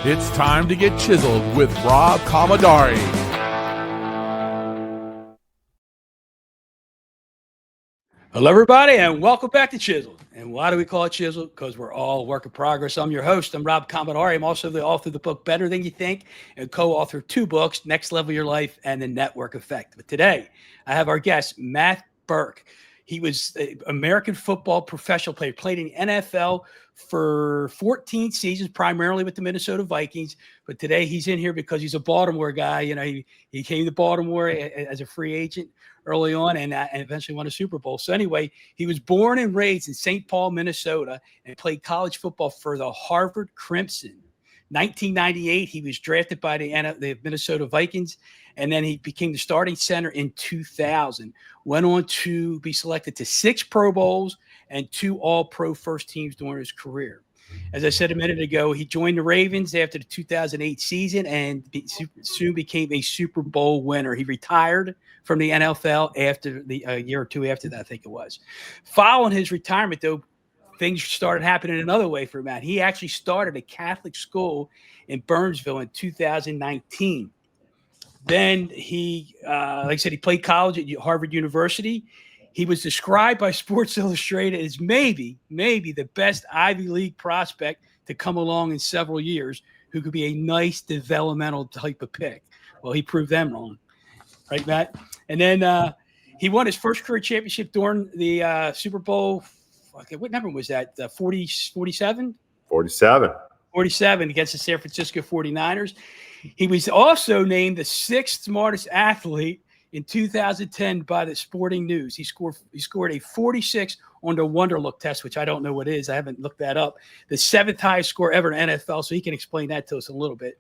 It's time to get chiseled with Rob Commodari. Hello, everybody, and welcome back to Chiseled. And why do we call it Chiseled? Because we're all work in progress. I'm your host. I'm Rob Commodari. I'm also the author of the book Better Than You Think and co-author of 2 books, Next Level Your Life and The Network Effect. But today, I have our guest, Matt Birk. He was an American football professional player, played in the NFL for 14 seasons, primarily with the Minnesota Vikings. But today he's in here because he's a Baltimore guy. You know, he came to Baltimore as a free agent early on and eventually won a Super Bowl. So anyway, he was born and raised in St. Paul, Minnesota, and played college football for the Harvard Crimson. 1998, he was drafted by the Minnesota Vikings, and then he became the starting center in 2000. Went on to be selected to 6 Pro Bowls and 2 All-Pro first teams during his career. As I said a minute ago, he joined the Ravens after the 2008 season and soon became a Super Bowl winner. He retired from the NFL after a year or 2 after that, I think it was. Following his retirement, though, things started happening another way for Matt. He actually started a Catholic school in Burnsville in 2019. Then he, like I said, he played college at Harvard University. He was described by Sports Illustrated as maybe the best Ivy League prospect to come along in several years, who could be a nice developmental type of pick. Well, he proved them wrong. Right, Matt? And then he won his first career championship during the Super Bowl. Okay, what number was that? 47? 47 against the San Francisco 49ers. He was also named the 6th smartest athlete in 2010 by the Sporting News. He scored a 46 on the Wonderlook test, which I don't know what it is. I haven't looked that up. The 7th highest score ever in NFL, so he can explain that to us a little bit.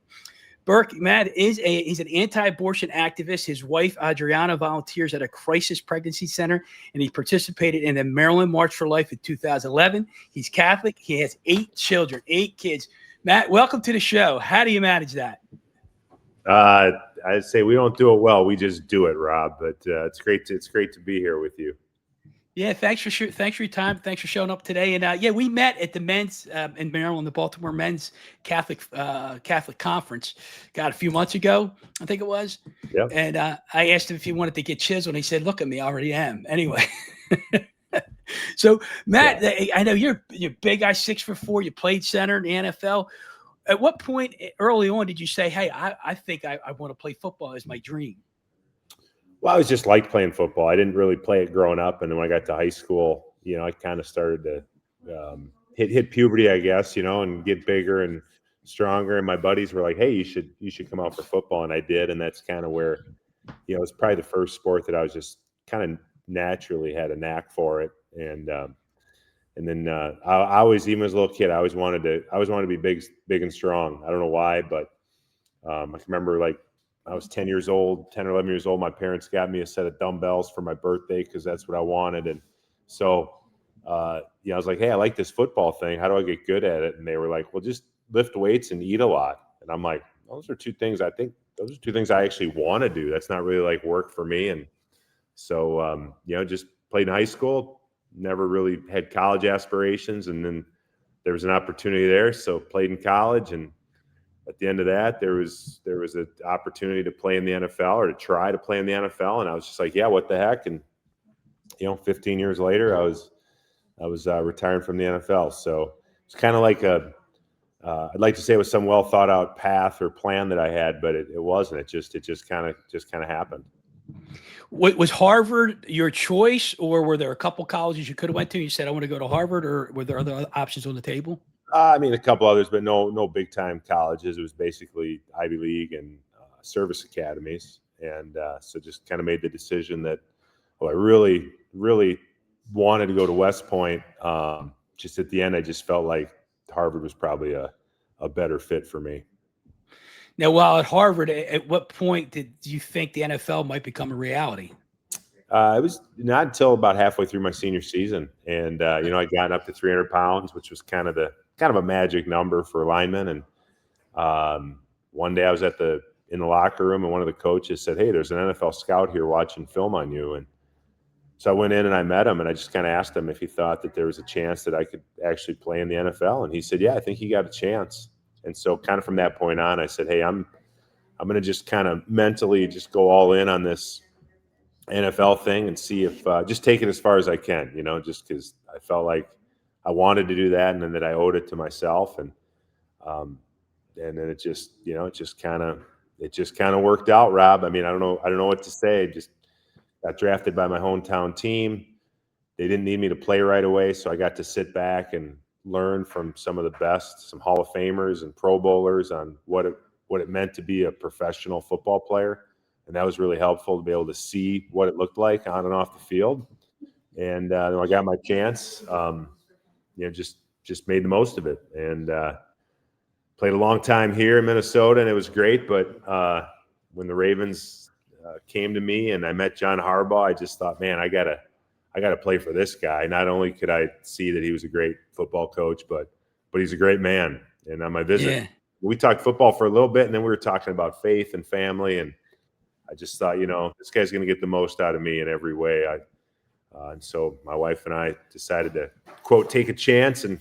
Birk, Matt, he's an anti-abortion activist. His wife, Adriana, volunteers at a crisis pregnancy center, and he participated in the Maryland March for Life in 2011. He's Catholic. He has 8 children, 8 kids. Matt, welcome to the show. How do you manage that? I'd say we don't do it well. We just do it, Rob. But it's great to be here with you. Yeah, thanks for your time. Thanks for showing up today. And we met at the men's in Maryland, the Baltimore Men's Catholic Conference, a few months ago, I think it was. Yep. And I asked him if he wanted to get chiseled, and he said, "Look at me, I already am." Anyway. So Matt, I know you're big guy, 6'4". You played center in the NFL. At what point early on did you say, "Hey, I think I want to play football as my dream"? Well, I was just like playing football. I didn't really play it growing up, and then when I got to high school, I kind of started to hit puberty, I guess, and get bigger and stronger. And my buddies were like, "Hey, you should come out for football," and I did, and that's kind of where, it was probably the first sport that I was just kind of naturally had a knack for it, and then I always, even as a little kid, I always wanted to be big and strong. I don't know why, but I can remember like. I was 10 or 11 years old. My parents got me a set of dumbbells for my birthday because that's what I wanted. And so, I was like, "Hey, I like this football thing. How do I get good at it?" And they were like, "Well, just lift weights and eat a lot." And I'm like, those are 2 things I actually want to do. That's not really like work for me. And so, just played in high school, never really had college aspirations. And then there was an opportunity there. So played in college, and at the end of that, there was an opportunity to play in the NFL or to try to play in the NFL, and I was just like, "Yeah, what the heck?" And 15 years later, I was retiring from the NFL. So it's kind of like I'd like to say it was some well thought out path or plan that I had, but it wasn't. It just kind of happened. Was Harvard your choice, or were there a couple colleges you could have went to? You said, "I want to go to Harvard," or were there other options on the table? I mean, a couple others, but no big time colleges. It was basically Ivy League and service academies, and so just kind of made the decision that, I really, really wanted to go to West Point. Just at the end, I just felt like Harvard was probably a better fit for me. Now, while at Harvard, at what point did you think the NFL might become a reality? It was not until about halfway through my senior season, and I got up to 300 pounds, which was kind of a magic number for linemen. And one day I was in the locker room, and one of the coaches said, "Hey, there's an NFL scout here watching film on you." And so I went in and I met him, and I just kind of asked him if he thought that there was a chance that I could actually play in the NFL. And he said, "Yeah, I think you got a chance." And so kind of from that point on, I said, hey, I'm going to just kind of mentally just go all in on this NFL thing and see if just take it as far as I can, just because I felt like I wanted to do that, and then that I owed it to myself. And then it just, it just kind of worked out, Rob. I mean, I don't know what to say. I just got drafted by my hometown team. They didn't need me to play right away, so I got to sit back and learn from some of the best, some Hall of Famers and Pro Bowlers on what it meant to be a professional football player. And that was really helpful to be able to see what it looked like on and off the field. And when I got my chance, just made the most of it. And played a long time here in Minnesota, and it was great. But when the Ravens came to me and I met John Harbaugh, I just thought, man, I gotta play for this guy. Not only could I see that he was a great football coach, but he's a great man. And on my visit, we talked football for a little bit, and then we were talking about faith and family. And I just thought, this guy's going to get the most out of me in every way. And so my wife and I decided to, quote, take a chance, and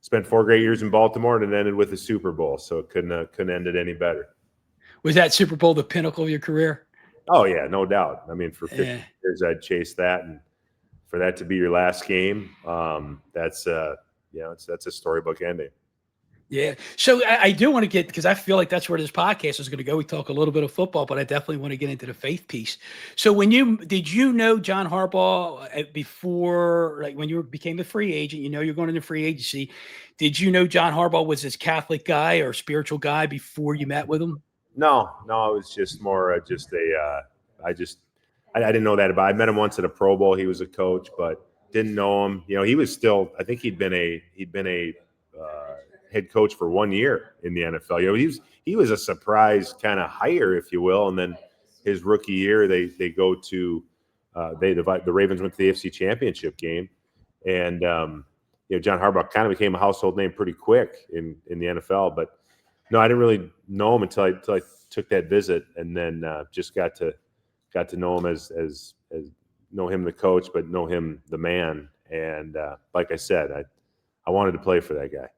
spent 4 great years in Baltimore, and it ended with a Super Bowl. So it couldn't end it any better. Was that Super Bowl the pinnacle of your career? Oh, yeah, no doubt. I mean, for 50 years, I'd chased that. And for that to be your last game, that's a storybook ending. Yeah. So I do want to get, because I feel like that's where this podcast is going to go. We talk a little bit of football, but I definitely want to get into the faith piece. So did you know John Harbaugh before, like when you became a free agent, you're going into free agency. Did you know John Harbaugh was this Catholic guy or spiritual guy before you met with him? No, it was just more I didn't know that about. I met him once at a Pro Bowl. He was a coach, but didn't know him. He was still, I think he'd been a head coach for 1 year in the NFL. He was a surprise kind of hire, if you will. And then his rookie year, they go to the Ravens went to the AFC Championship game, and John Harbaugh kind of became a household name pretty quick in the NFL. But no, I didn't really know him until I took that visit, and then just got to know him as know him the coach, but know him the man. And like I said, I wanted to play for that guy.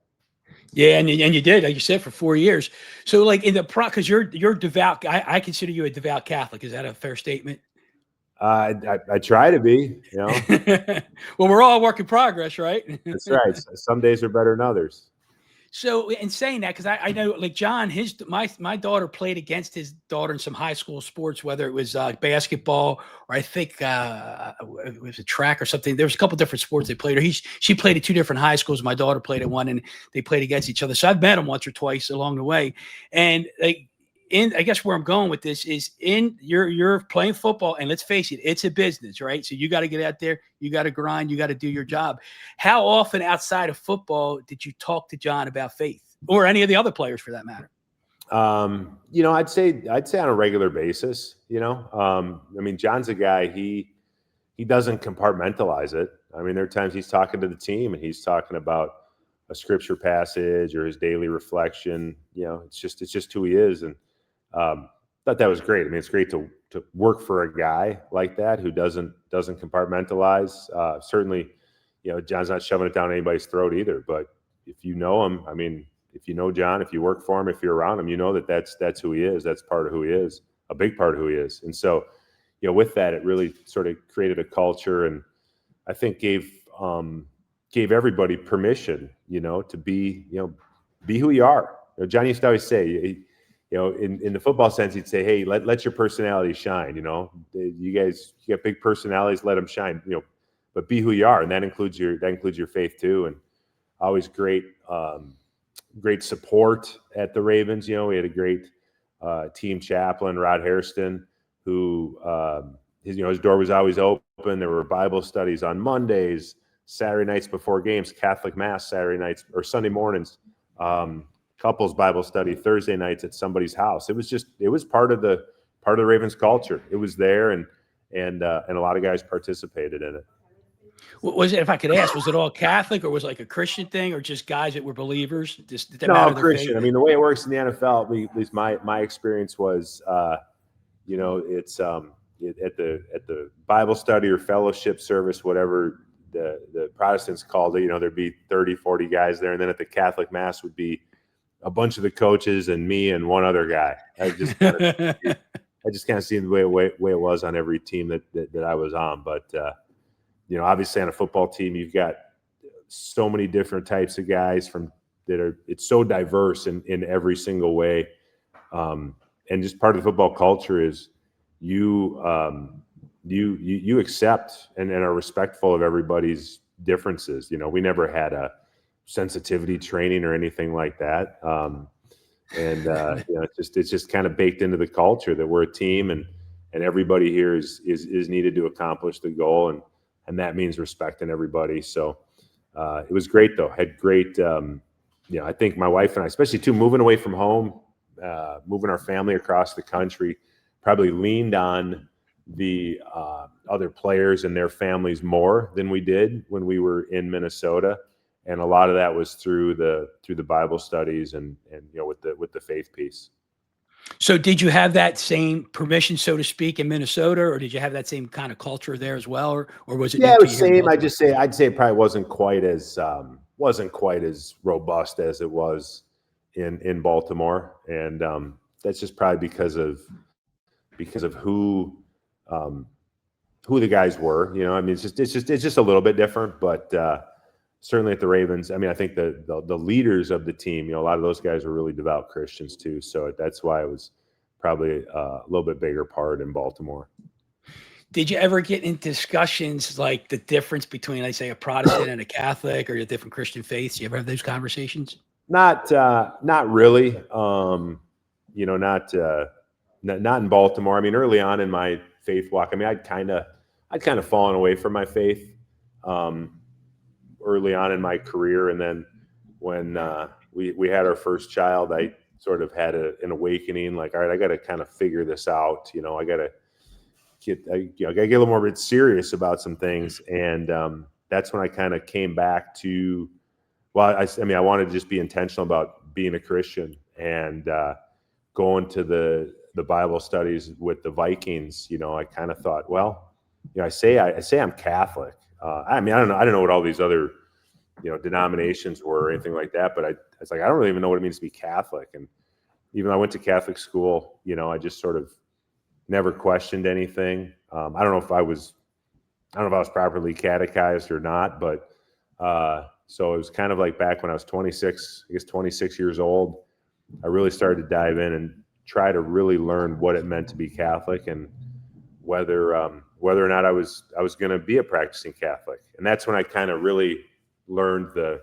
Yeah, and you did, like you said, for 4 years. So, like in the because you're devout. I consider you a devout Catholic. Is that a fair statement? I try to be. Well, we're all a work in progress, right? That's right. Some days are better than others. So, in saying that, because I know, like John, my daughter played against his daughter in some high school sports, whether it was basketball or I think it was a track or something. There was a couple different sports they played. Or she played at 2 different high schools. My daughter played at one, and they played against each other. So I've met him once or twice along the way. And I guess where I'm going with this is you're playing football, and let's face it, it's a business, right? So you got to get out there, you got to grind, you got to do your job. How often outside of football did you talk to John about faith, or any of the other players for that matter? I'd say on a regular basis. I mean, John's a guy, he doesn't compartmentalize it. I mean, there are times he's talking to the team and he's talking about a scripture passage or his daily reflection. It's just who he is. And thought that was great. I mean, it's great to work for a guy like that who doesn't compartmentalize. Certainly, John's not shoving it down anybody's throat either. But if you know him, I mean, if you know John, if you work for him, if you're around him, that's who he is. That's part of who he is, a big part of who he is. And so, with that, it really sort of created a culture, and I think gave everybody permission, to be who you are. John used to always say, in the football sense, he'd say, hey, let your personality shine. You guys, you got big personalities, let them shine. But be who you are, and that includes your faith too. And always great support at the Ravens. We had a great team chaplain, Rod Hairston, who his door was always open. There were Bible studies on Mondays, Saturday nights before games, Catholic Mass Saturday nights or Sunday mornings, couples Bible study Thursday nights at somebody's house. It was part of the Ravens culture. It was there, and a lot of guys participated in it. Was it, if I could ask, was it all Catholic, or was it like a Christian thing, or just guys that were believers? No, Christian. I mean, the way it works in the NFL, at least my experience was, it's at the Bible study or fellowship service, whatever the Protestants called it, there'd be 30, 40 guys there. And then at the Catholic Mass would be a bunch of the coaches and me and one other guy. I just kind of seen the way it was on every team that I was on. But obviously on a football team, you've got so many different types of guys it's so diverse in every single way. And just part of the football culture is you accept and are respectful of everybody's differences. We never had a sensitivity training or anything like that. It's just kind of baked into the culture that we're a team and everybody here is needed to accomplish the goal. And that means respecting everybody. So it was great though. Had great, I think my wife and I, especially too, moving away from home, moving our family across the country, probably leaned on the other players and their families more than we did when we were in Minnesota. And a lot of that was through the Bible studies and with the faith piece. So did you have that same permission, so to speak, in Minnesota, or did you have that same kind of culture there as well, or was it? Yeah, it was same. I'd say it probably wasn't quite as robust as it was in Baltimore, and that's just probably because of who the guys were. It's just a little bit different, but certainly at the Ravens, I think the leaders of the team, a lot of those guys were really devout Christians too. So that's why it was probably a little bit bigger part in Baltimore. Did you ever get in discussions like the difference between, like, say, a Protestant and a Catholic, or the different Christian faiths? You ever have those conversations? Not really. Not in Baltimore. Early on in my faith walk, I'd kind of fallen away from my faith early on in my career, and then when we had our first child, I sort of had an awakening. Like, all right, I got to kind of figure this out. I got to get a little more bit serious about some things, and that's when I kind of came back to. Well, I wanted to just be intentional about being a Christian and going to the Bible studies with the Vikings. I kind of thought, well, I say I'm Catholic. I don't know what all these other denominations were or anything like that, but I was like, I don't really even know what it means to be Catholic. And even though I went to Catholic school, I just sort of never questioned anything. I don't know if I was properly catechized or not, but so it was kind of like back when I was 26 years old, I really started to dive in and try to really learn what it meant to be Catholic and whether or not I was going to be a practicing Catholic. And that's when I kind of really learned the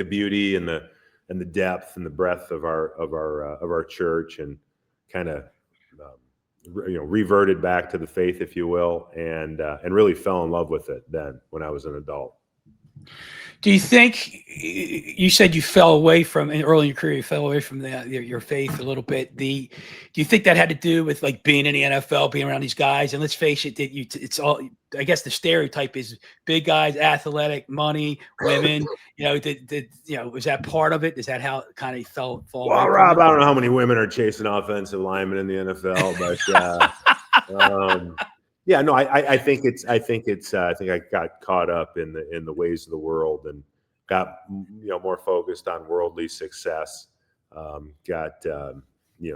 beauty and the depth and the breadth of our church, and kind of reverted back to the faith, if you will, and really fell in love with it then when I was an adult. Do you think, you said you fell away from, early in your career, you fell away from your faith a little bit. Do you think that had to do with like being in the NFL, being around these guys? And let's face it, it's all, I guess the stereotype is big guys, athletic, money, women. Was that part of it? Is that how it kind of fall Well, away Rob, from it? I don't know how many women are chasing offensive linemen in the NFL, but yeah, no, I think I got caught up in the ways of the world and got more focused on worldly success. Got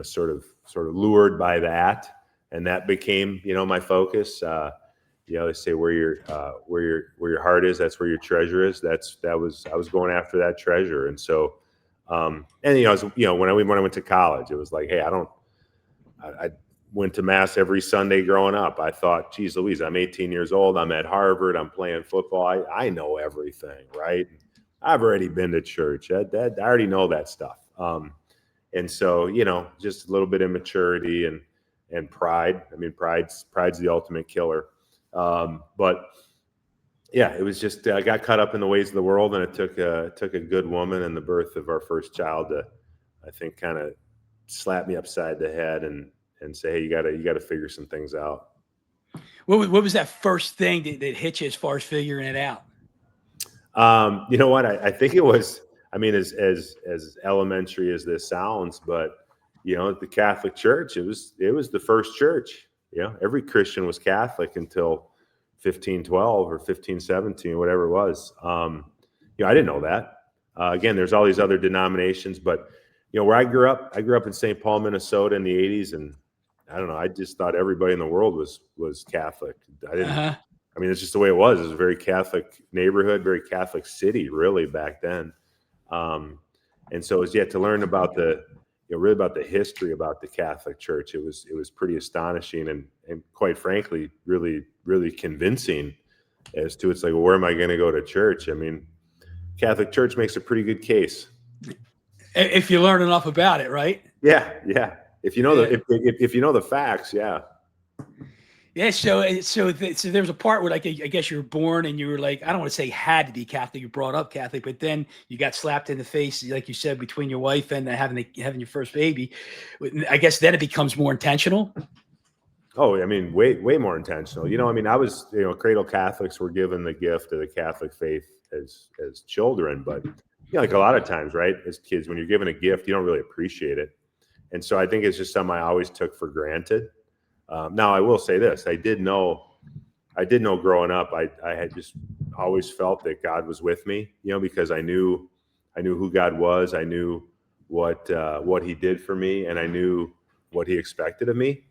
sort of lured by that, and that became my focus. They say where your heart is, that's where your treasure is. I was going after that treasure, and so when I went to college, it was like, hey, I went to mass every Sunday growing up. I thought, geez Louise, I'm 18 years old. I'm at Harvard. I'm playing football. I know everything, right? I've already been to church. I already know that stuff. And so, just a little bit of immaturity and pride. Pride's the ultimate killer. But yeah, it was just, I got caught up in the ways of the world, and it took a good woman and the birth of our first child to, I think, kind of slap me upside the head and say, hey, you gotta figure some things out. What was that first thing that hit you as far as figuring it out? You know what? I think it was, as elementary as this sounds, but the Catholic Church, it was the first church. Every Christian was Catholic until 1512 or 1517, whatever it was. I didn't know that. Again, there's all these other denominations, but where I grew up in St. Paul, Minnesota in the 80s, and I don't know, I just thought everybody in the world was Catholic. I mean, it's just the way it was. It was a very Catholic neighborhood, very Catholic city, really, back then. And so, as yet to learn about really about the history about the Catholic Church, it was pretty astonishing and quite frankly, really, really convincing as to it's like, well, where am I going to go to church? I mean, Catholic Church makes a pretty good case if you learn enough about it, right? Yeah. If you know if you know the facts, yeah. Yeah, so there's a part where, like, I guess you were born and you were like, I don't want to say had to be Catholic, you brought up Catholic, but then you got slapped in the face, like you said, between your wife and having your first baby. I guess then it becomes more intentional. Oh, I mean, way more intentional. I mean, I was, cradle Catholics were given the gift of the Catholic faith as children, but like a lot of times, right, as kids, when you're given a gift, you don't really appreciate it, and so I think it's just something I always took for granted. Now, I will say this: I did know growing up. I had just always felt that God was with me, because I knew who God was. I knew what He did for me, and I knew what He expected of me.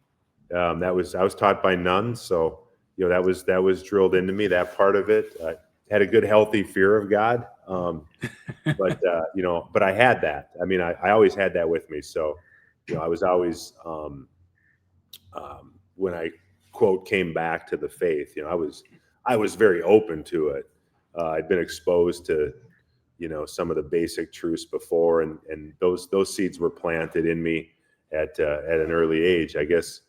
I was taught by nuns, so that was drilled into me. That part of it, I had a good, healthy fear of God. But I had that. I mean, I always had that with me. So, I was always. When I quote came back to the faith, I was very open to it. I'd been exposed to some of the basic truths before, and those seeds were planted in me at an early age. I guess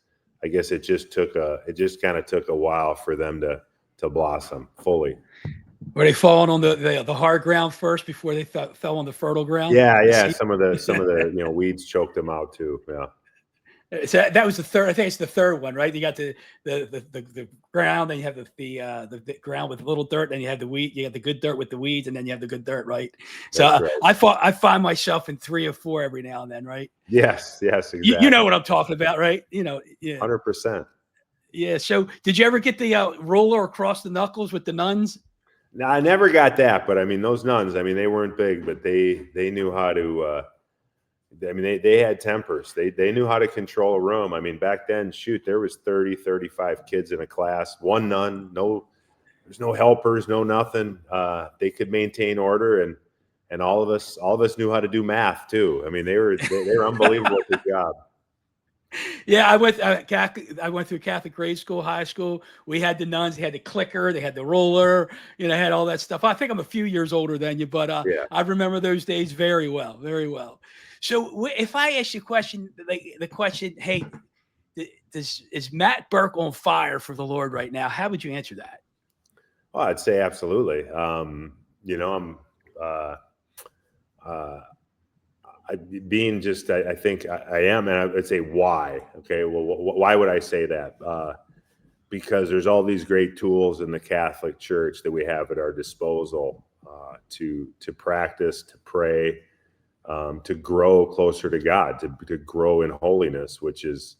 it just kind of took a while for them to blossom fully. Were they falling on the hard ground first before they fell on the fertile ground? Yeah. Some of the weeds choked them out too. Yeah. So that was the third. I think it's the third one, right? You got the ground, then you have the ground with a little dirt, then you have the weed. You have the good dirt with the weeds, and then you have the good dirt, right? So right. I find myself in 3 or 4 every now and then, right? Yes, exactly. You know what I'm talking about, right? Yeah. 100%. Yeah. So did you ever get the roller across the knuckles with the nuns? No, I never got that, but I mean, those nuns, I mean, they weren't big, but they knew how to. I mean, they had tempers. They knew how to control a room. I mean, back then, shoot, there was 30, 35 kids in a class, one nun, there's no helpers, no nothing. They could maintain order, and all of us knew how to do math too. I mean, they were unbelievable at their job. Yeah, I went through Catholic grade school, high school. We had the nuns, they had the clicker, they had the roller, had all that stuff. I think I'm a few years older than you, but I remember those days very well, very well. So if I ask you a question, like the question, hey, is Matt Birk on fire for the Lord right now? How would you answer that? Well, I'd say absolutely. I think I am, and I would say why. Okay, well, why would I say that? Because there's all these great tools in the Catholic Church that we have at our disposal to practice, to pray, to grow closer to God, to grow in holiness, which is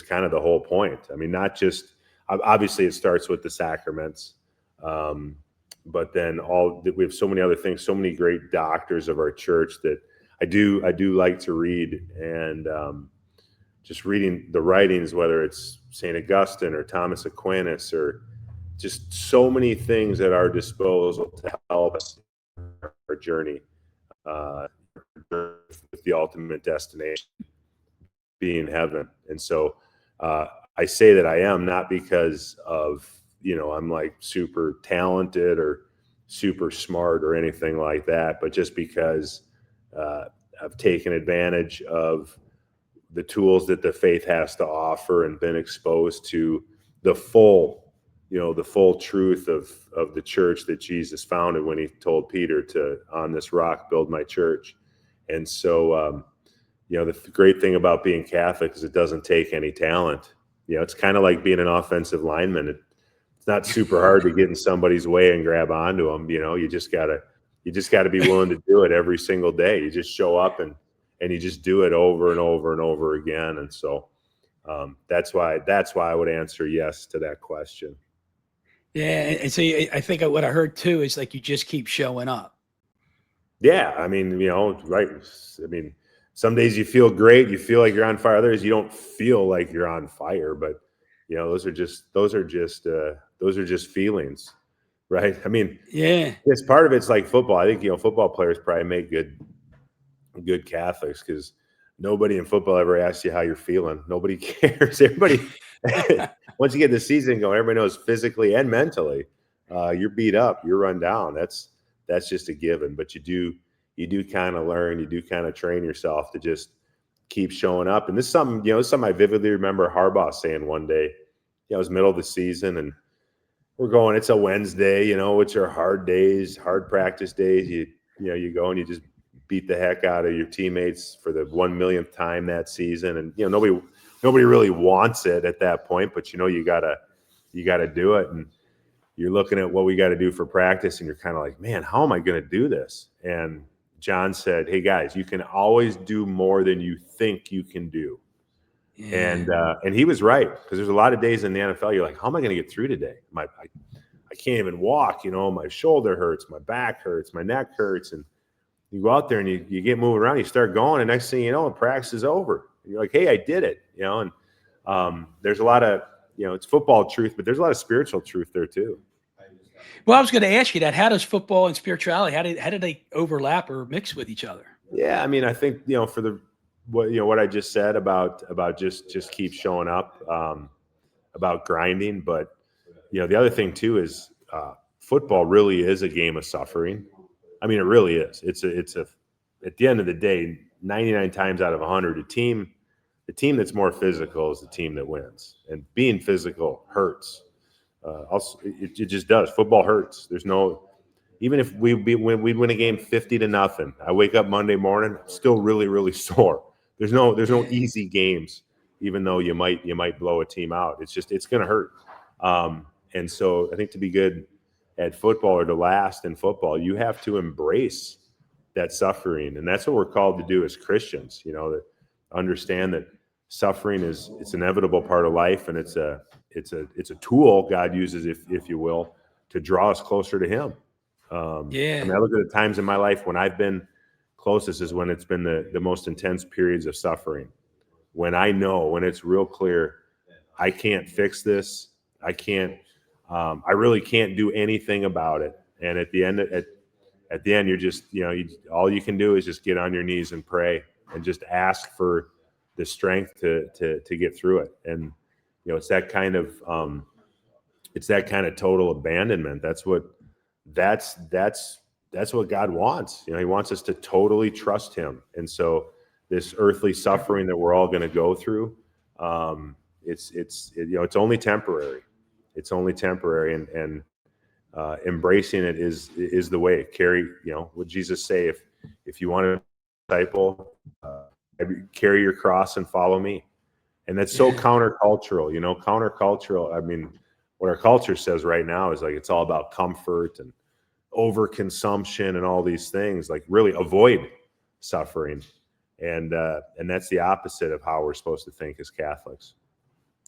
kind of the whole point. I mean, not just obviously it starts with the sacraments, but then we have so many other things, so many great doctors of our church that I do like to read, and just reading the writings, whether it's St. Augustine or Thomas Aquinas, or just so many things at our disposal to help us in our journey with the ultimate destination being heaven. And so I say that I am, not because of I'm like super talented or super smart or anything like that, but just because I've taken advantage of the tools that the faith has to offer and been exposed to the full truth of the church that Jesus founded when he told Peter to, on this rock, build my church. And so, the great thing about being Catholic is it doesn't take any talent. It's kind of like being an offensive lineman. It's not super hard to get in somebody's way and grab onto them. You just gotta be willing to do it every single day. You just show up and you just do it over and over and over again. And so that's why I would answer yes to that question. Yeah, and so I think what I heard too is like you just keep showing up. Yeah, I mean, right. I mean, some days you feel great, you feel like you're on fire. Others you don't feel like you're on fire, but those are just feelings, right? I mean, Yeah. it's part of it's like football. I think football players probably make good Catholics because nobody in football ever asks you how you're feeling. Nobody cares. Everybody, once you get the season going, everybody knows physically and mentally, you're beat up, you're run down. That's just a given. But you do kind of learn, you do kind of train yourself to just keep showing up. And this is something I vividly remember Harbaugh saying one day. It was middle of the season, and we're going. It's a Wednesday, which are hard days, hard practice days. You go and you just beat the heck out of your teammates for the 1 millionth time that season, and nobody really wants it at that point, but you gotta do it, and you're looking at what we got to do for practice, and you're kind of like, man, how am I going to do this? And John said, hey guys, you can always do more than you think you can do. Yeah. And he was right, because there's a lot of days in the NFL you're like, how am I going to get through today? I can't even walk, my shoulder hurts, my back hurts, my neck hurts, and you go out there and you get moving around, you start going, and next thing you know, practice is over. And you're like, hey, I did it, and there's a lot of, it's football truth, but there's a lot of spiritual truth there too. Well, I was going to ask you that. How does football and spirituality, how do they overlap or mix with each other? Yeah, I mean, I think for what I just said about just keep showing up, about grinding, but the other thing too is football really is a game of suffering. I mean, it really is. It's at the end of the day, 99 times out of 100, the team that's more physical is the team that wins, and being physical hurts. It just does. Football hurts. There's no, even if we'd win a game 50-0, I wake up Monday morning still really, really sore. There's no easy games, even though you might blow a team out. It's going to hurt. And so I think to be good at football, or to last in football, you have to embrace that suffering. And that's what we're called to do as Christians, to understand that suffering it's an inevitable part of life, and it's a tool God uses, if you will, to draw us closer to him. I mean, I look at the times in my life when I've been closest is when it's been the most intense periods of suffering, when it's real clear, I can't fix this. I really can't do anything about it. And at the end, you're just, all you can do is just get on your knees and pray and just ask for the strength to get through it. And, it's that kind of total abandonment. That's what God wants. He wants us to totally trust him. And so this earthly suffering that we're all going to go through, it's only temporary. It's only temporary, and embracing it is the way. What Jesus say? If you want to disciple, carry your cross and follow me. And that's so countercultural. Countercultural. I mean, what our culture says right now is like it's all about comfort and overconsumption and all these things. Like, really avoid suffering, and that's the opposite of how we're supposed to think as Catholics.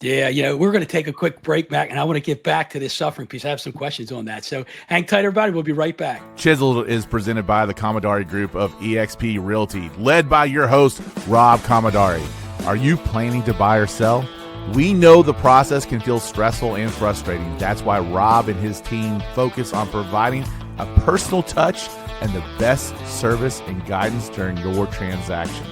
Yeah, we're going to take a quick break back, and I want to get back to this suffering piece. I have some questions on that. So hang tight, everybody. We'll be right back. Chiseled is presented by the Commodari Group of eXp Realty, led by your host, Rob Commodari. Are you planning to buy or sell? We know the process can feel stressful and frustrating. That's why Rob and his team focus on providing a personal touch and the best service and guidance during your transaction.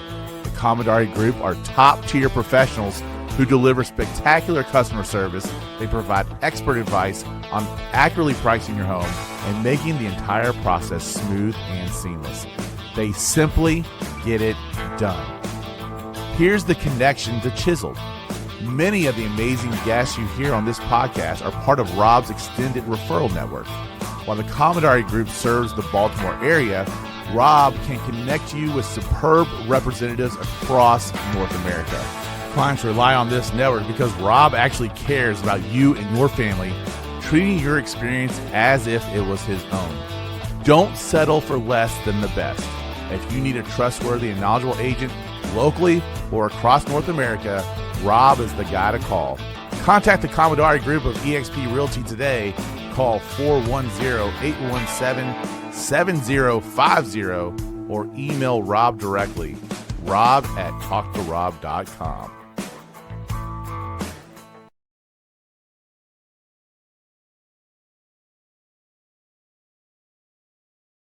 The Commodari Group are top-tier professionals who deliver spectacular customer service. They provide expert advice on accurately pricing your home and making the entire process smooth and seamless. They simply get it done. Here's the connection to Chiseled. Many of the amazing guests you hear on this podcast are part of Rob's extended referral network. While the Commodari Group serves the Baltimore area, Rob can connect you with superb representatives across North America. Clients rely on this network because Rob actually cares about you and your family, treating your experience as if it was his own. Don't settle for less than the best. If you need a trustworthy and knowledgeable agent locally or across North America, Rob is the guy to call. Contact the Commodari Group of eXp Realty today. call 410-817-7050 or email Rob directly, rob@talktorob.com.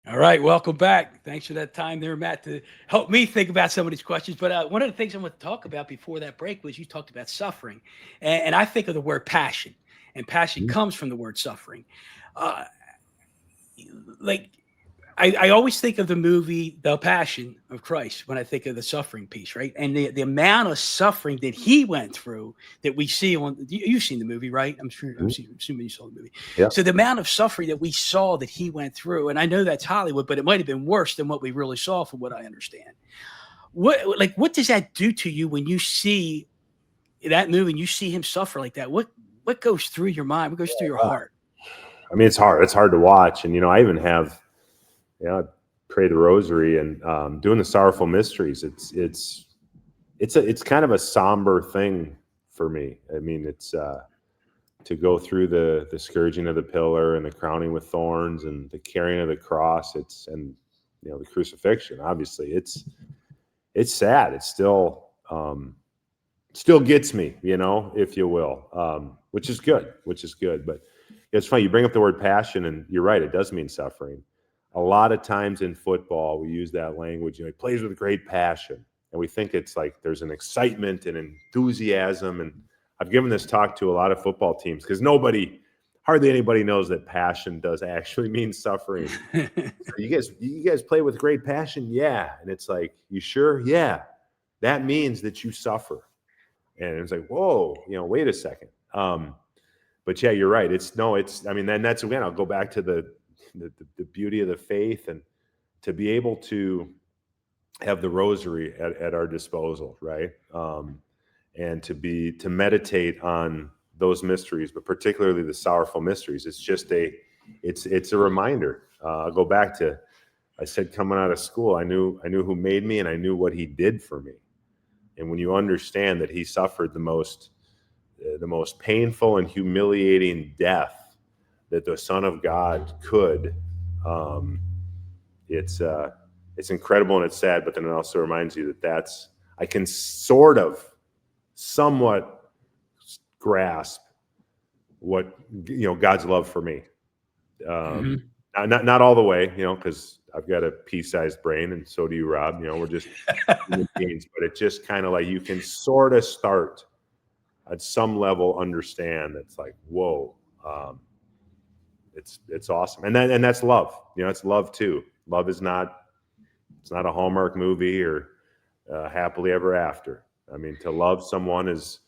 All right, welcome back. Thanks for that time there, Matt, to help me think about some of these questions. But one of the things I want to talk about before that break was you talked about suffering. And I think of the word passion, and passion comes from the word suffering. Like, I always think of the movie The Passion of Christ when I think of the suffering piece, right? And the amount of suffering that he went through that we see on, you've seen the movie, right? I'm assuming you saw the movie. Yeah. So the amount of suffering that we saw that he went through, and I know that's Hollywood, but it might have been worse than what we really saw from what I understand. What does that do to you when you see that movie and you see him suffer like that? What goes through your mind? What goes through your heart? I mean, it's hard. It's hard to watch. And, I even have, I pray the rosary and doing the sorrowful mysteries. It's kind of a somber thing for me. I mean, it's to go through the scourging of the pillar and the crowning with thorns and the carrying of the cross. The crucifixion. Obviously, it's sad. It's still gets me, if you will, which is good. But it's funny. You bring up the word passion, and you're right. It does mean suffering. A lot of times in football, we use that language, he plays with great passion. And we think it's like there's an excitement and enthusiasm. And I've given this talk to a lot of football teams because hardly anybody knows that passion does actually mean suffering. So you guys play with great passion? Yeah. And it's like, you sure? Yeah. That means that you suffer. And it's like, whoa, wait a second. But yeah, you're right. Then that's, again, I'll go back to the beauty of the faith and to be able to have the rosary at our disposal, right? And to meditate on those mysteries, but particularly the sorrowful mysteries. It's just it's a reminder. I'll go back to, I said, coming out of school, I knew who made me and I knew what he did for me. And when you understand that he suffered the most painful and humiliating death that the Son of God could, it's incredible and it's sad, but then it also reminds you that I can sort of somewhat grasp what, God's love for me. Not all the way, because I've got a pea-sized brain and so do you, Rob. We're just human beings, but it just kind of like you can sort of start at some level understand that's like, whoa, it's awesome. And that's love. It's love too. Love is not a Hallmark movie or happily ever after. I mean, to love someone is,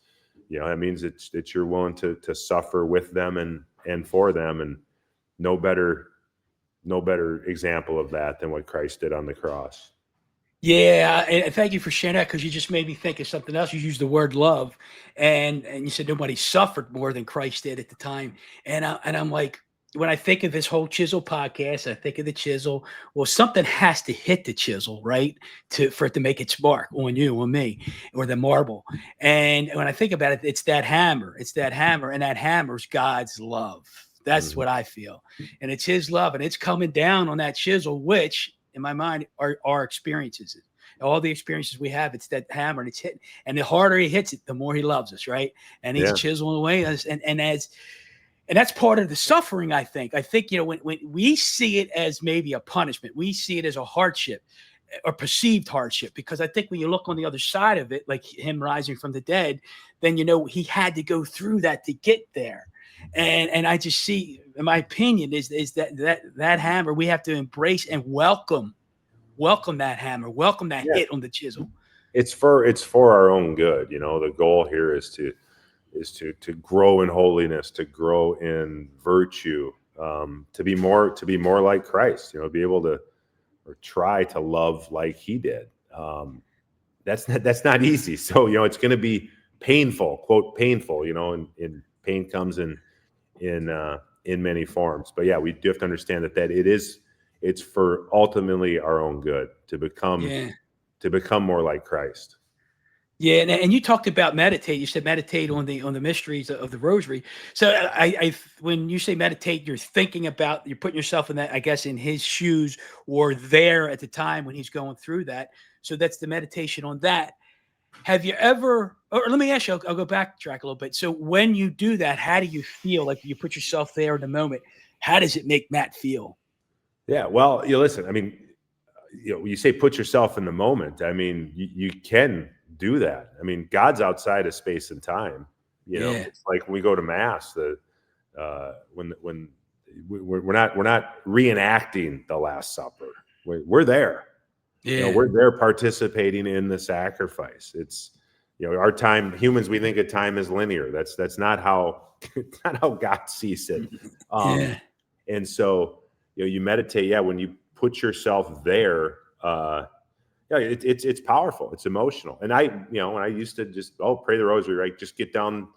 that means that you're willing to suffer with them and for them. And no better example of that than what Christ did on the cross. Yeah, and thank you for sharing that because you just made me think of something else. You used the word love, and you said nobody suffered more than Christ did at the time. And I'm like, when I think of this whole Chisel podcast, I think of the chisel. Well, something has to hit the chisel, right, for it to make its mark on you, on me, or the marble. And when I think about it, it's that hammer. It's that hammer, and that hammer's God's love. That's what I feel, and it's His love, and it's coming down on that chisel, which, in my mind, are our experiences. All the experiences we have, it's that hammer, and it's hitting. And the harder He hits it, the more He loves us, right? And He's chiseling away us, and that's part of the suffering, I think. I think, when we see it as maybe a punishment, we see it as a hardship or perceived hardship, because I think when you look on the other side of it, like Him rising from the dead, then, He had to go through that to get there. And I just see, in my opinion, is that hammer, we have to embrace and welcome that hammer, welcome that hit on the chisel. It's for our own good. The goal here is to grow in holiness, to grow in virtue, to be more like Christ, be able to, or try to love like He did. That's not easy. So, it's going to be painful, quote, painful, and pain comes in many forms. But yeah, we do have to understand that it's for ultimately our own good to become more like Christ. Yeah, and you talked about meditate. You said meditate on the mysteries of the Rosary. So when you say meditate, you're thinking about, you're putting yourself in that, I guess, in his shoes or there at the time when he's going through that. So that's the meditation on that. Have you ever, or let me ask you, I'll go backtrack a little bit. So when you do that, how do you feel? Like you put yourself there in the moment. How does it make Matt feel? Yeah, well, listen, I mean, you say put yourself in the moment. I mean, you can do that. I mean, God's outside of space and time. Yeah, It's like when we go to mass, when we're not reenacting the Last Supper. We're there. yeah, We're there participating in the sacrifice. It's our time. Humans, we think of time as linear. That's not how not how God sees it. yeah, And so you meditate. Yeah, when you put yourself there, yeah, it's powerful. It's emotional. And when I used to just pray the rosary, right? Just get down,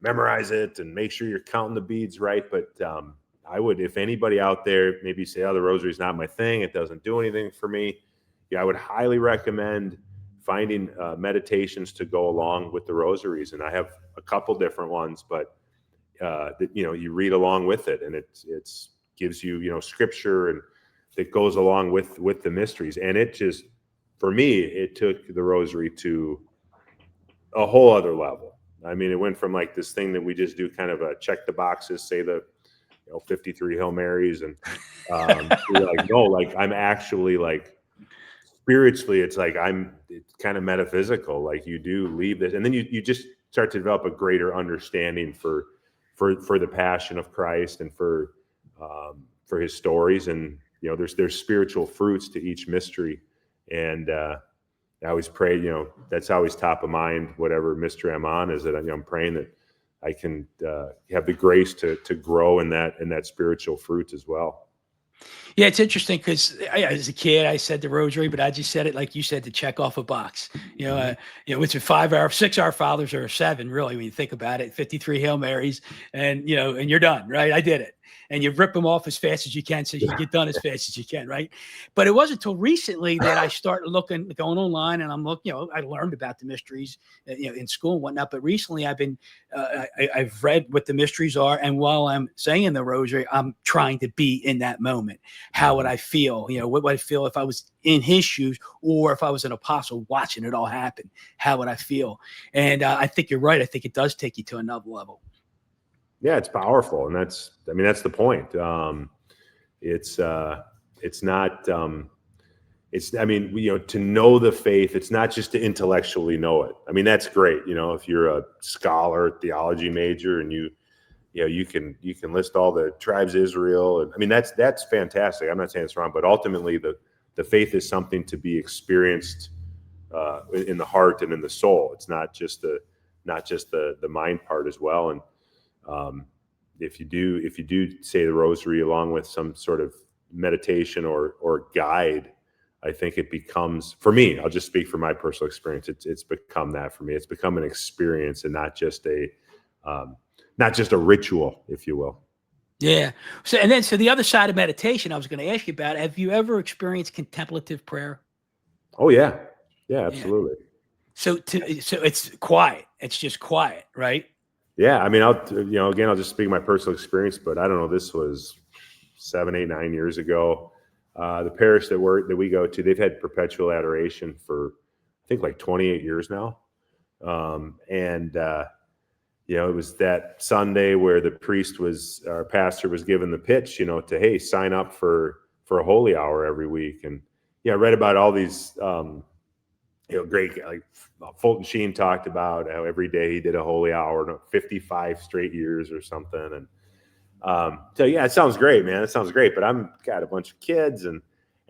memorize it, and make sure you're counting the beads right. But I would, if anybody out there maybe say, "Oh, the rosary is not my thing. It doesn't do anything for me." Yeah, I would highly recommend finding meditations to go along with the rosaries. And I have a couple different ones, but that you read along with it, and it's gives you scripture and that goes along with the mysteries. And it just, for me, it took the rosary to a whole other level. I mean, it went from like this thing that we just do, kind of a check the boxes, say the 53 Hail Marys, and you're like, no, like I'm actually like spiritually, it's like it's kind of metaphysical. Like you do leave this, and then you just start to develop a greater understanding for the passion of Christ and for his stories. And there's spiritual fruits to each mystery. And I always pray, that's always top of mind, whatever mystery I'm on, is that I'm praying that I can have the grace to grow in that spiritual fruit as well. yeah. It's interesting because as a kid, I said the rosary, but I just said it like you said, to check off a box. Which are 5 hour, 6 hour fathers, or 7, really, when you think about it. 53 Hail Marys, and and you're done, right? I did it. And you rip them off as fast as you can so you get done as fast as you can, right? But it wasn't until recently that I started going online, and I'm looking, I learned about the mysteries, in school and whatnot. But recently I've been, I've read what the mysteries are. And while I'm saying the rosary, I'm trying to be in that moment. How would I feel? What would I feel if I was in his shoes, or if I was an apostle watching it all happen? How would I feel? And I think you're right. I think it does take you to another level. Yeah, it's powerful, and that's the point. It's not. To know the faith, it's not just to intellectually know it. I mean, that's great. If you're a scholar, theology major, and you can list all the tribes of Israel, and I mean that's fantastic. I'm not saying it's wrong, but ultimately the faith is something to be experienced in the heart and in the soul. It's not just the mind part as well. And if you do say the rosary along with some sort of meditation or guide, I think it becomes, for me, I'll just speak from my personal experience, it's become that for me. It's become an experience, and not just a ritual, if you will. Yeah. So the other side of meditation, I was going to ask you about, have you ever experienced contemplative prayer? Oh yeah. Yeah, absolutely. Yeah. So it's quiet. It's just quiet, right? Yeah. I mean, I'll just speak my personal experience, but I don't know, this was 7, 8, 9 years ago. The parish that we go to, they've had perpetual adoration for, I think, like 28 years now. It was that Sunday where our pastor was given the pitch, to, hey, sign up for a holy hour every week. And I read about all these, great, like Fulton Sheen talked about how every day he did a holy hour, 55 straight years or something. And so yeah, it sounds great, man. It sounds great. But I'm got a bunch of kids, and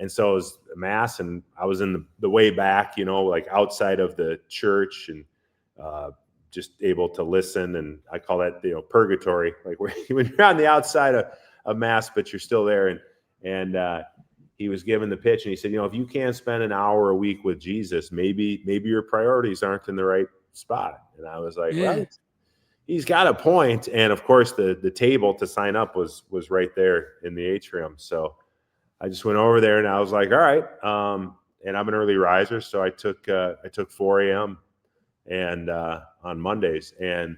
so it was mass, and I was in the way back, like outside of the church, and just able to listen. And I call that purgatory, like when you're on the outside of mass, but you're still there. And he was given the pitch, and he said, if you can't spend an hour a week with Jesus, maybe your priorities aren't in the right spot. And I was like, Yeah. well, he's got a point. And of course, the table to sign up was right there in the atrium. So I just went over there, and I was like, all right. And I'm an early riser, so I took 4 a.m. and on Mondays, and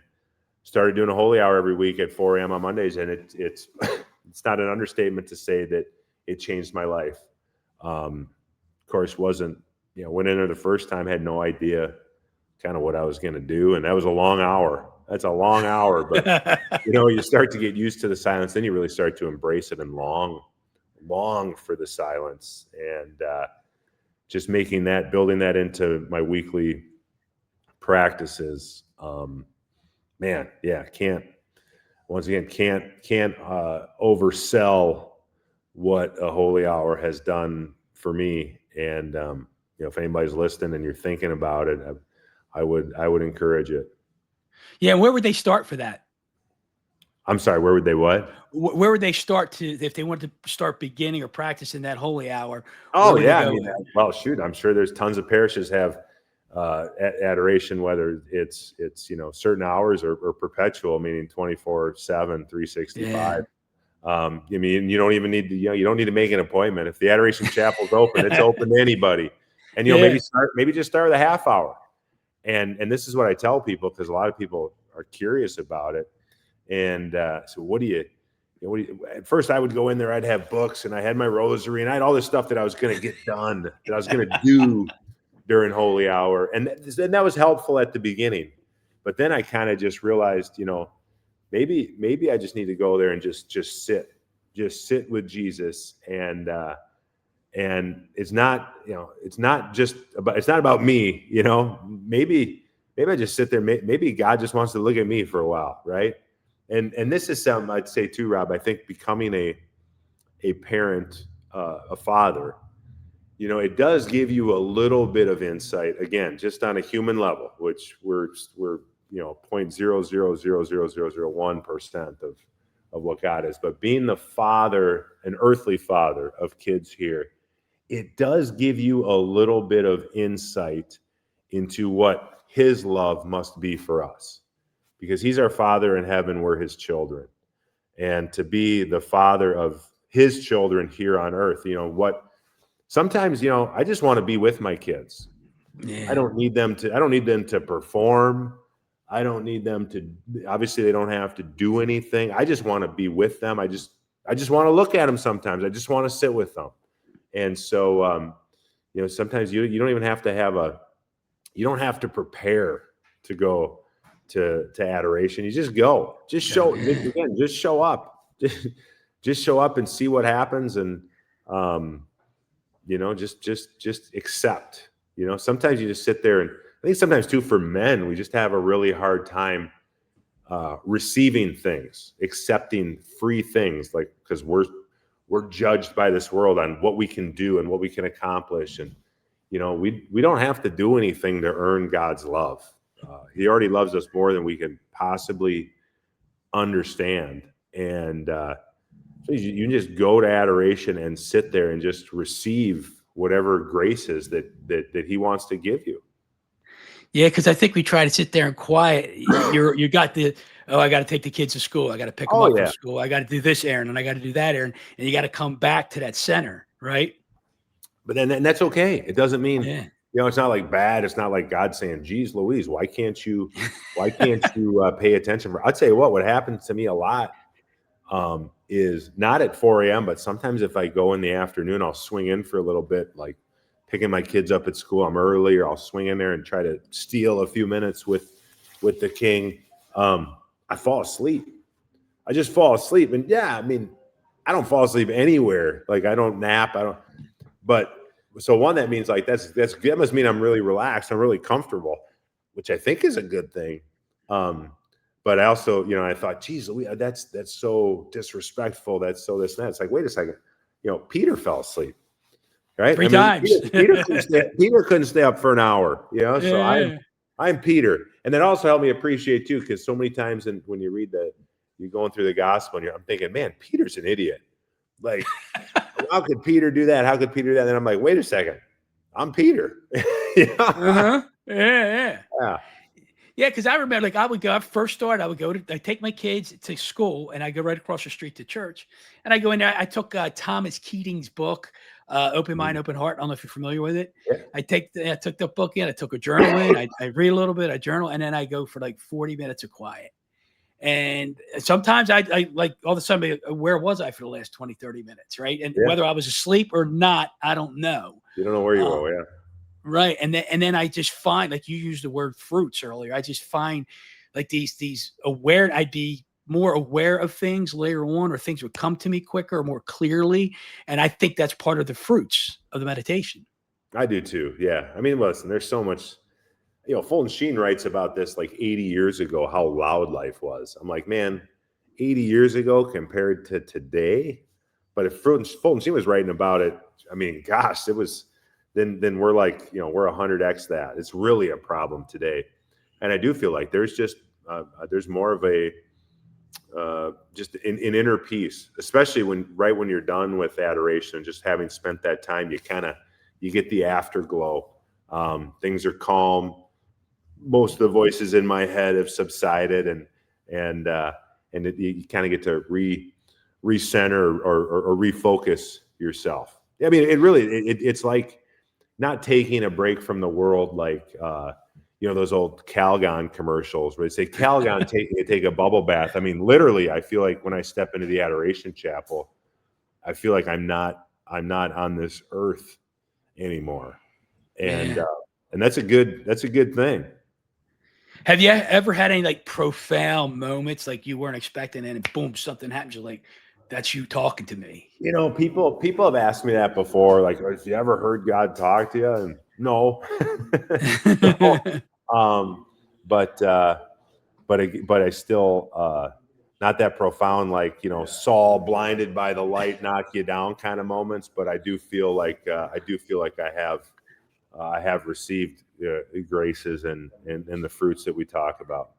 started doing a holy hour every week at 4 a.m. on Mondays. And it's it's not an understatement to say that it changed my life. Of course, went in there the first time, had no idea kind of what I was going to do. And that was a long hour. That's a long hour, but you start to get used to the silence. Then you really start to embrace it and long for the silence. And just building that into my weekly practices. Can't oversell what a holy hour has done for me. And if anybody's listening and you're thinking about it, I would encourage it. Yeah, where would they start for that? I'm sorry, where would they what? Where would they start if they wanted to start beginning or practicing that holy hour? Oh yeah, well, shoot, I'm sure there's tons of parishes have adoration, whether it's certain hours or perpetual, meaning 24/7, 365. Yeah. You don't even need to you don't need to make an appointment. If the adoration chapel's open, it's open to anybody. And maybe just start with a half hour. And this is what I tell people, because a lot of people are curious about it. And so what do you at first I would go in there, I'd have books and I had my rosary and I had all this stuff that I was going to get done, that I was going to do during holy hour. And that was helpful at the beginning. But then I kind of just realized, maybe I just need to go there and just sit with Jesus. And it's not about me, maybe I just sit there. Maybe God just wants to look at me for a while. Right. And this is something I'd say too, Rob. I think becoming a parent, a father, it does give you a little bit of insight, again, just on a human level, which we're 0.0000001% of what God is. But being the father, an earthly father of kids here, it does give you a little bit of insight into what his love must be for us, because he's our Father in heaven, we're his children. And to be the father of his children here on earth, sometimes, I just want to be with my kids. Yeah. I don't need them to perform. I don't need them to, obviously they don't have to do anything. I just want to be with them. I just want to look at them sometimes. I just want to sit with them. And so, sometimes you don't even have to you don't have to prepare to go to adoration. You just go, just show up, just show up and see what happens. And, just accept, sometimes you just sit there. And I think sometimes too, for men, we just have a really hard time receiving things, accepting free things, like, because we're judged by this world on what we can do and what we can accomplish. And, we don't have to do anything to earn God's love. He already loves us more than we can possibly understand. And so you can just go to adoration and sit there and just receive whatever graces that he wants to give you. Yeah, because I think we try to sit there and quiet. You got I got to take the kids to school. I got to pick them up from school. I got to do this errand and I got to do that errand. And you got to come back to that center, right? But then that's okay. It doesn't mean, it's not like bad. It's not like God saying, geez, Louise, why can't you pay attention? I'll tell you what happens to me a lot is not at 4 a.m., but sometimes if I go in the afternoon, I'll swing in for a little bit, like picking my kids up at school. I'm early, or I'll swing in there and try to steal a few minutes with the king. I fall asleep. I just fall asleep. And I don't fall asleep anywhere. Like, I don't nap. But so one, that means like, that must mean I'm really relaxed. I'm really comfortable, which I think is a good thing. But I also, I thought, geez, that's so disrespectful. That's so this and that. It's like, wait a second. Peter fell asleep, right? 3 times. Peter couldn't stay up for an hour, So I'm Peter. And that also helped me appreciate too, because so many times when you read you're going through the gospel and I'm thinking, man, Peter's an idiot. Like, how could Peter do that? How could Peter do that? And then I'm like, wait a second, I'm Peter. Uh-huh. Yeah. Yeah, because I remember, like, I'd take my kids to school, and I go right across the street to church, and I go in there. I took Thomas Keating's book, Open Mind, Open Heart. I don't know if you're familiar with it. Yeah. I took the book in, I took a journal in, I read a little bit, I journal, and then I go for like 40 minutes of quiet. And sometimes I like all of a sudden, where was I for the last 20, 30 minutes? Right. And whether I was asleep or not, I don't know. You don't know where you are. Yeah. Right. And then I just find, like you used the word fruits earlier. I just find like these aware, I'd be more aware of things later on, or things would come to me quicker or more clearly. And I think that's part of the fruits of the meditation. I do too. Yeah. I mean, listen, there's so much, Fulton Sheen writes about this like 80 years ago, how loud life was. I'm like, man, 80 years ago compared to today. But if Fulton Sheen was writing about it, I mean, gosh, it was, then we're like, we're 100x that. It's really a problem today. And I do feel like there's just, there's more of a, just an inner peace, especially when you're done with adoration and just having spent that time, you get the afterglow. Things are calm. Most of the voices in my head have subsided, and you kind of get to recenter or refocus yourself. I mean, it's like not taking a break from the world, like those old Calgon commercials where they say, Calgon, take a bubble bath. I mean, literally, I feel like when I step into the Adoration Chapel, I feel like I'm not on this earth anymore. And that's a good thing. Have you ever had any like profound moments, like you weren't expecting, and boom, something happens? You're like, that's you talking to me. People have asked me that before. Like, have you ever heard God talk to you? And no. But I still not that profound, like Saul blinded by the light, knock you down kind of moments. But I do feel like I have received graces and the fruits that we talk about.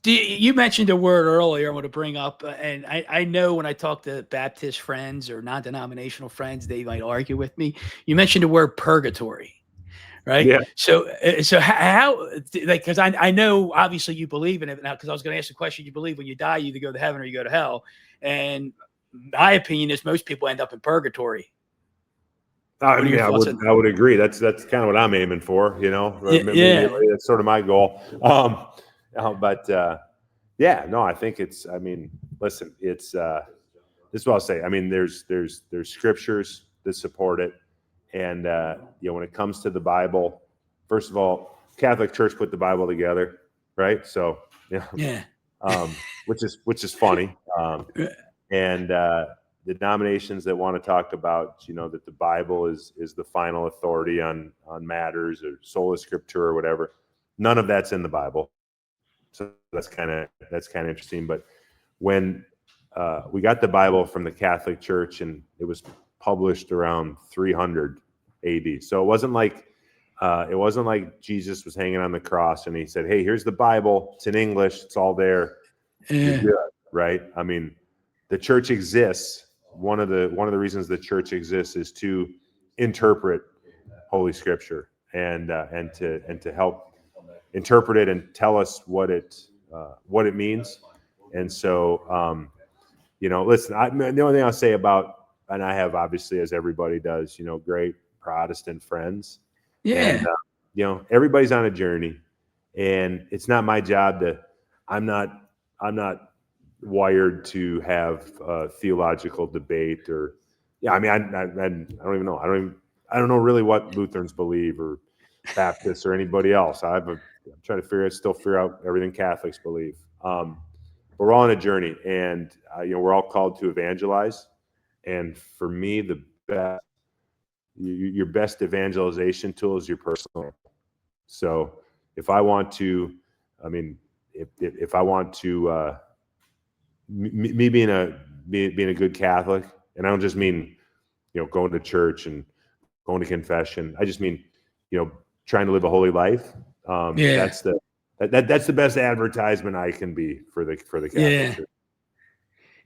You mentioned a word earlier I want to bring up, and I know when I talk to Baptist friends or non-denominational friends, they might argue with me. You mentioned the word purgatory, right? Yeah. So how, like, because I know obviously you believe in it now, because I was going to ask the question, you believe when you die, you either go to heaven or you go to hell. And my opinion is most people end up in purgatory. I would agree. That's kind of what I'm aiming for, Yeah. That's sort of my goal. I think it's, I mean, listen, it's, this is what I'll say. I mean, there's scriptures that support it. And, when it comes to the Bible, first of all, Catholic Church put the Bible together. Right. So, which is funny. And, the denominations that want to talk about, that the Bible is the final authority on matters, or sola scriptura or whatever. None of that's in the Bible. So that's kind of interesting. But when we got the Bible from the Catholic Church, and it was published around 300 AD. So it wasn't like Jesus was hanging on the cross and he said, "Hey, here's the Bible. It's in English. It's all there. You're good," right? I mean, the church exists. One of the reasons the church exists is to interpret Holy Scripture and to help interpret it and tell us what it means. And so, listen, the only thing I'll say about, and I have obviously, as everybody does, great Protestant friends. Yeah. And, everybody's on a journey, and it's not my job I'm not wired to have a theological debate or, I mean, I don't even know. I don't know really what Lutherans believe or Baptists or anybody else. I'm trying to figure out everything Catholics believe. But we're all on a journey, and we're all called to evangelize. And for me, your best evangelization tool is your personal. So if I want to, if I want to, me being a good Catholic, and I don't just mean, going to church and going to confession. I just mean, trying to live a holy life. That's the best advertisement I can be for the Catholic Church.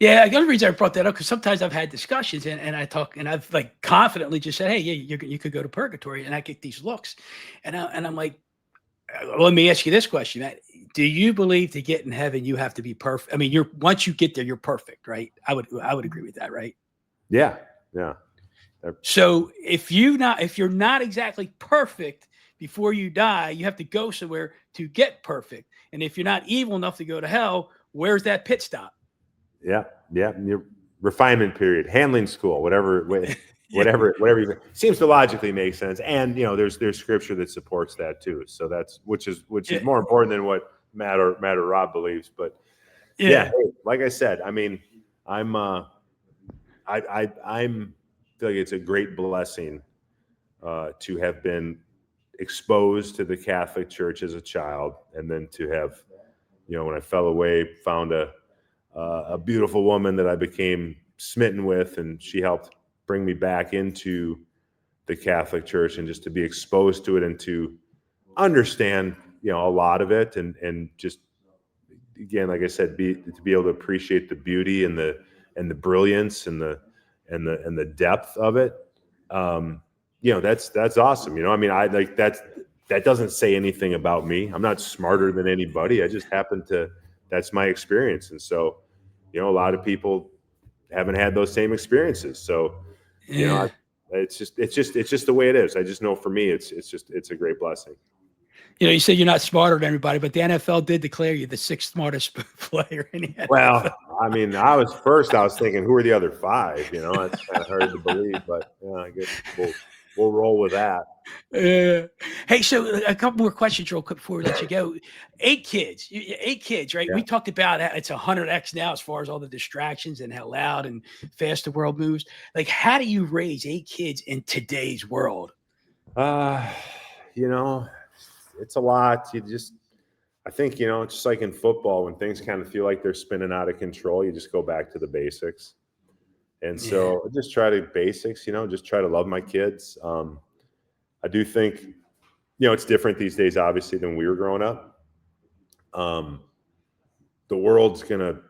Yeah, the only reason I brought that up, because sometimes I've had discussions and I talk, and I've like confidently just said, "Hey, yeah, you could go to purgatory," and I get these looks, and I'm like, let me ask you this question, Matt. Do you believe to get in heaven you have to be perfect? I mean, once you get there, you're perfect, right? I would agree with that, right? Yeah. So if you're not exactly perfect before you die, you have to go somewhere to get perfect. And if you're not evil enough to go to hell, where's that pit stop? Yeah. Your refinement period, handling school, whatever. Whatever seems to logically make sense, and there's scripture that supports that too. So that's which is more important than what Matt or Rob believes. But yeah, like I said, I mean, I'm feel like it's a great blessing to have been exposed to the Catholic Church as a child, and then to have, when I fell away, found a beautiful woman that I became smitten with, and she helped bring me back into the Catholic Church, and just to be exposed to it and to understand, a lot of it, and just, again, like I said, to be able to appreciate the beauty and the brilliance and the depth of it. That's awesome. I mean, I like that doesn't say anything about me. I'm not smarter than anybody. I just happen to, that's my experience. And so, a lot of people haven't had those same experiences. So, it's just the way it is. I just know for me, it's a great blessing. You said you're not smarter than everybody, but the NFL did declare you the sixth smartest player in the NFL. Well, I mean, I was thinking, who are the other five? It's kind of hard to believe, but I guess we'll roll with that. Hey, so a couple more questions real quick before we let you go. 8 kids, right? Yeah. We talked about it's 100x now as far as all the distractions and how loud and fast the world moves. Like, how do you raise 8 kids in today's world? It's a lot. I think, just like in football, when things kind of feel like they're spinning out of control, you just go back to the basics. And so I just try to basics, just try to love my kids. I do think, it's different these days, obviously, than we were growing up. The world's going to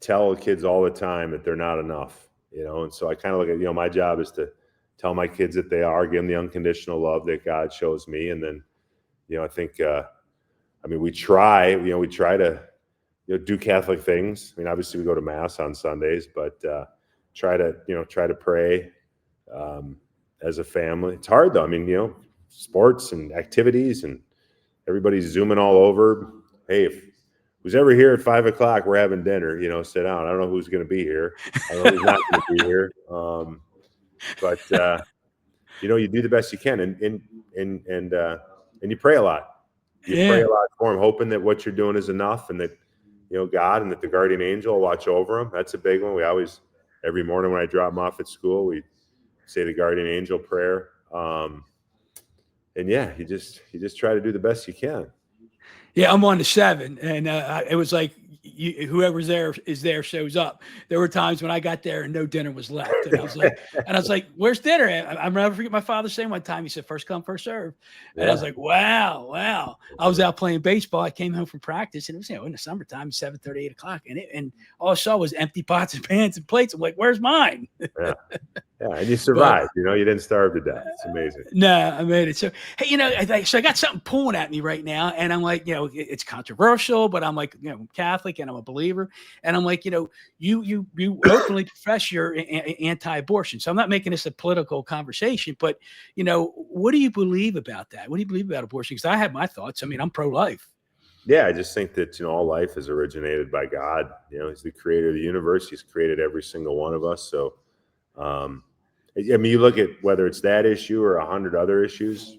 tell kids all the time that they're not enough, and so I kind of look at, my job is to tell my kids that they are, give them the unconditional love that God shows me. And then, I think, we try to, do Catholic things. I mean, obviously we go to mass on Sundays, but try to pray as a family. It's hard though. I mean, sports and activities and everybody's zooming all over. Hey, if who's ever here at 5 o'clock, we're having dinner, sit down. I don't know who's going to be here. I don't know who's not going to be here. But you do the best you can, and you pray a lot. You pray a lot for them, hoping that what you're doing is enough, and that, God and that the guardian angel will watch over them. That's a big one. We always, every morning when I drop them off at school, we say the guardian angel prayer. And you just try to do the best you can. Yeah, I'm on to 7, and it was like whoever's there shows up. There were times when I got there and no dinner was left, and I was like, "Where's dinner?" I'll never forget my father saying one time. He said, "First come, first serve," and I was like, "Wow!" I was out playing baseball. I came home from practice, and it was in the summertime, 7:30, 8 o'clock, and all I saw was empty pots and pans and plates. I'm like, "Where's mine?" Yeah, and you survived. You didn't starve to death. It's amazing. No, I made it. So, hey, so I got something pulling at me right now, and I'm like, it's controversial, but I'm like, I'm Catholic and I'm a believer, and I'm like, you openly profess you're anti-abortion. So I'm not making this a political conversation, but what do you believe about that? What do you believe about abortion? Because I have my thoughts. I mean, I'm pro-life. Yeah, I just think that all life is originated by God. He's the creator of the universe. He's created every single one of us. So. You look at whether it's that issue or 100 other issues,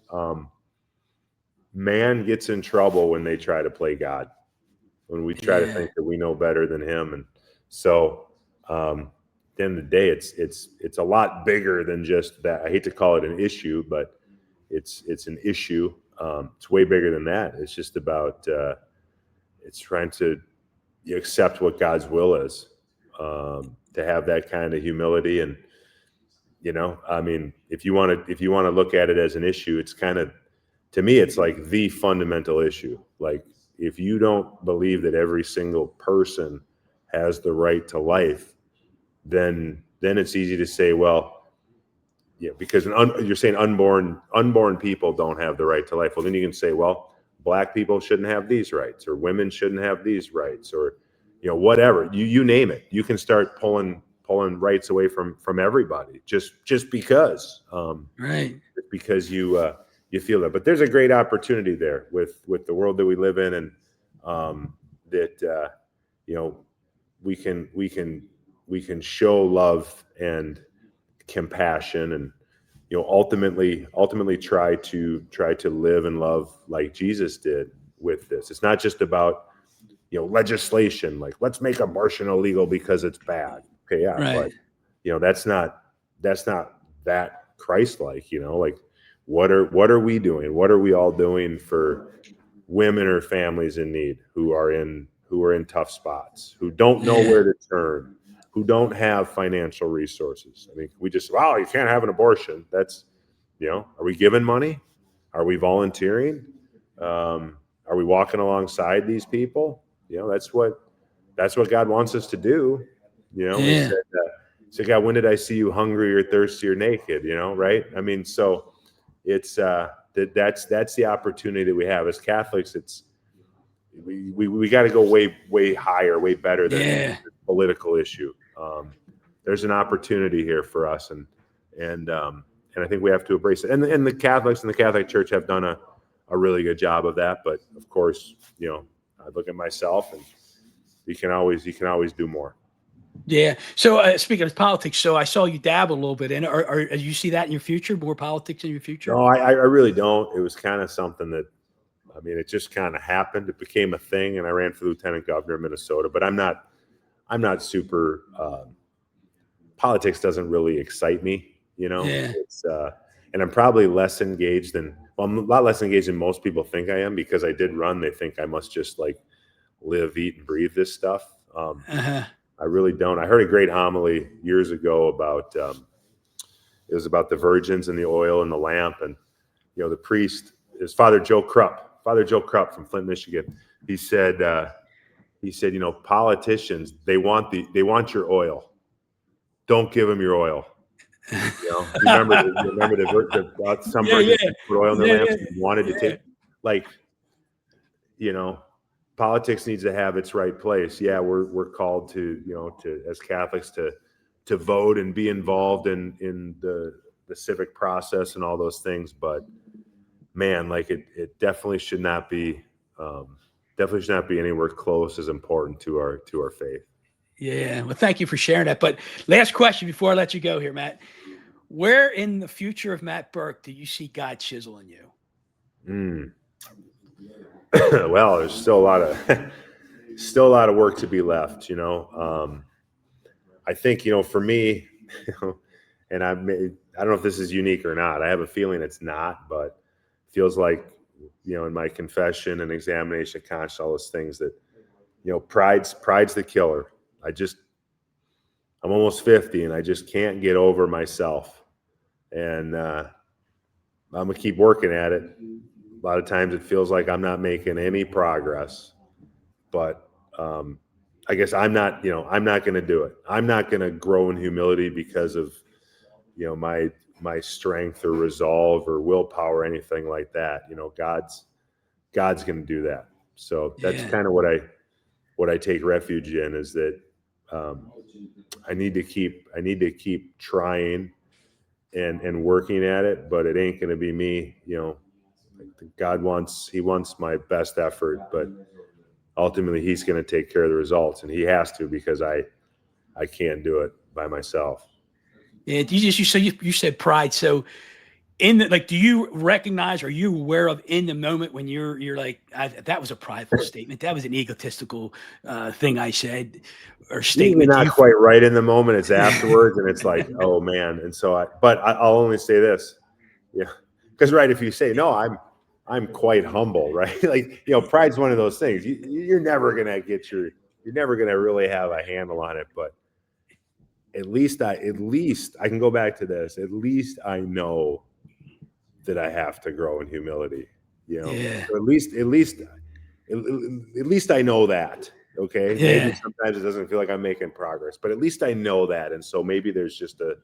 man gets in trouble when they try to play God, when we try to think that we know better than him. And so, at the end of the day, it's a lot bigger than just that. I hate to call it an issue, but it's an issue. It's way bigger than that. It's just about, it's trying to accept what God's will is, to have that kind of humility. And, if you want to look at it as an issue, it's kind of, to me, it's like the fundamental issue. Like, if you don't believe that every single person has the right to life, then it's easy to say, well, because you're saying unborn people don't have the right to life. Well, then you can say, well, Black people shouldn't have these rights, or women shouldn't have these rights, or whatever, you name it. You can start pulling pulling rights away from everybody just because, Right. because you feel that. But there's a great opportunity there with the world that we live in, and that we can show love and compassion, and ultimately try to live and love like Jesus did with this. It's not just about legislation, like let's make abortion illegal because it's bad. Okay, yeah, Right. but that's not that Christ-like. Like what are we doing? What are we all doing for women or families in need who are in tough spots, who don't know where to turn, who don't have financial resources? I mean, we just, you can't have an abortion. That's, are we giving money? Are we volunteering? Are we walking alongside these people? That's what God wants us to do. He said, God, when did I see you hungry or thirsty or naked? Right? I mean, so it's that's the opportunity that we have as Catholics. It's we got to go way higher, way better than a political issue. There's an opportunity here for us, and I think we have to embrace it. And the Catholics and the Catholic Church have done a really good job of that. But of course, I look at myself, and you can always do more. Yeah. So speaking of politics, so I saw you dabble a little bit in it. Are you see that in your future? More politics in your future? No, I really don't. It was kind of something that, I mean, it just kind of happened. It became a thing, and I ran for lieutenant governor of Minnesota. But I'm not super. Politics doesn't really excite me. It's and I'm probably less engaged I'm a lot less engaged than most people think I am, because I did run. They think I must just like live, eat, and breathe this stuff. I really don't. I heard a great homily years ago about it was about the virgins and the oil and the lamp, and the priest is Father Joe Krupp from Flint, Michigan. He said politicians, they want your oil. Don't give them your oil. You remember some virgins put oil in their lamps and wanted to take, like, politics needs to have its right place. Yeah, we're called to as Catholics to vote and be involved in the civic process and all those things, but man, like it definitely should not be anywhere close as important to our faith. Yeah. Well, thank you for sharing that. But last question before I let you go here, Matt. Where in the future of Matt Birk do you see God chiseling you? Well, there's still a lot of work to be left. I think for me, and I don't know if this is unique or not. I have a feeling it's not, but it feels like in my confession and examination of conscience, all those things that pride's the killer. I'm almost 50, and I just can't get over myself, and I'm gonna keep working at it. A lot of times it feels like I'm not making any progress, but I guess I'm not going to do it. I'm not going to grow in humility because of my strength or resolve or willpower or anything like that. God's going to do that. So that's kind of what I take refuge in, is that I need to keep trying and working at it, but it ain't going to be me. God wants my best effort, but ultimately He's going to take care of the results, and He has to, because I can't do it by myself. Yeah, you said pride. So do you recognize, are you aware of in the moment when you're like, that was a prideful statement, that was an egotistical thing I said or statement? Usually not quite right in the moment. It's afterwards, and it's like, oh man. And so I'll only say this, because if you say no, I'm quite humble, right? Like, pride's one of those things. You're never gonna you're never gonna really have a handle on it. But at least I can go back to this. At least I know that I have to grow in humility. So at least I know that. Okay. Yeah. Maybe sometimes it doesn't feel like I'm making progress, but at least I know that. And so maybe there's just a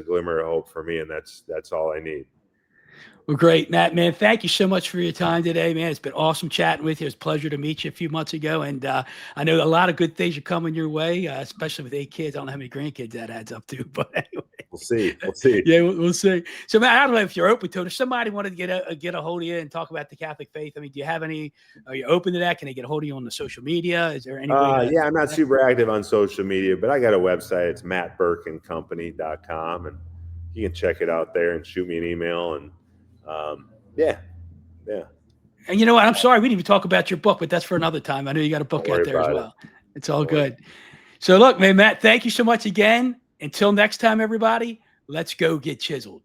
glimmer of hope for me, and that's all I need. Well, great, Matt, man. Thank you so much for your time today, man. It's been awesome chatting with you. It's a pleasure to meet you a few months ago. And I know a lot of good things are coming your way, especially with 8 kids. I don't know how many grandkids that adds up to, but anyway. We'll see. We'll see. Yeah, we'll see. So, Matt, I don't know if you're open to it. If somebody wanted to get a hold of you and talk about the Catholic faith, I mean, do you have any? Are you open to that? Can they get a hold of you on the social media? Is there any way? Yeah, I'm not super active on social media, but I got a website. It's mattbirkandcompany.com, and you can check it out there and shoot me an email. And yeah. And you know what? I'm sorry we didn't even talk about your book, but that's for another time. I know you got a book out there as well. It's all good. So, look, man, Matt, thank you so much again. Until next time, everybody, let's go get chiseled.